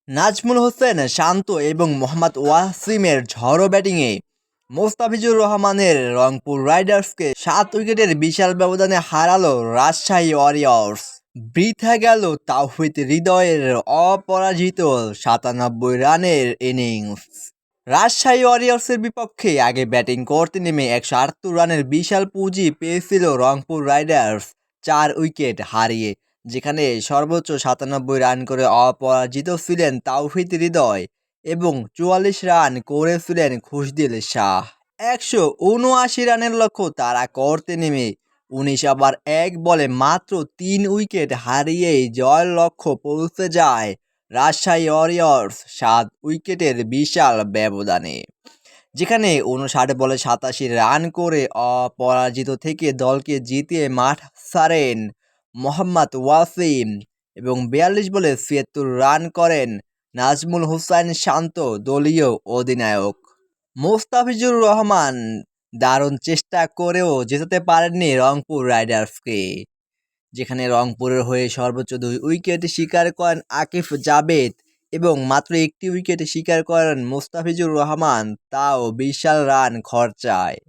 নাজমুল হোসেন শান্ত এবং মোহাম্মদ ওয়াসিমের ঝড়ো ব্যাটিংয়ে মোস্তাফিজুর রহমানের রংপুর রাইডার্সকে 7 উইকেটের বিশাল ব্যবধানে হারালো রাজশাহী ওয়ারিয়র্স। বৃথা গেল তাওহিদ হৃদয়ের অপরাজিত 97 রানের ইনিংস। রাজশাহী ওয়ারিয়র্সের বিপক্ষে আগে ব্যাটিং করতে নেমে 178 রানের বিশাল পুঁজি পেয়েছিল রংপুর রাইডার্স 4 উইকেট হারিয়ে, যেখানে সর্বোচ্চ 97 রান করে অপরাজিত ছিলেন তাওহিদ হৃদয় এবং 44 রান করেছিলেন খুশদিল শাহ। 179 রানের লক্ষ্য তারা করতে নেমে 19 ওভার 1 বলে মাত্র 3 উইকেট হারিয়েই জয়ের লক্ষ্য পৌঁছে যায় রাজশাহী ওয়ারিয়র্স 7 উইকেটের বিশাল ব্যবধানে, যেখানে 59 বলে 87 রান করে অপরাজিত থেকে দলকে জিতিয়ে মাঠ ছাড়েন মোহাম্মদ ওয়াসিম এবং 42 বলে 76 রান করেন নাজমুল হোসেন শান্ত দলীয় অধিনায়ক। মোস্তাফিজুর রহমান দারুণ চেষ্টা করেও জেতাতে পারেননি রংপুর রাইডার্সকে, যেখানে রংপুরের হয়ে সর্বোচ্চ 2 উইকেট শিকার করেন আকিব জাবেদ এবং মাত্র 1টি উইকেট শিকার করেন মোস্তাফিজুর রহমান, তাও বিশাল রান খরচায়।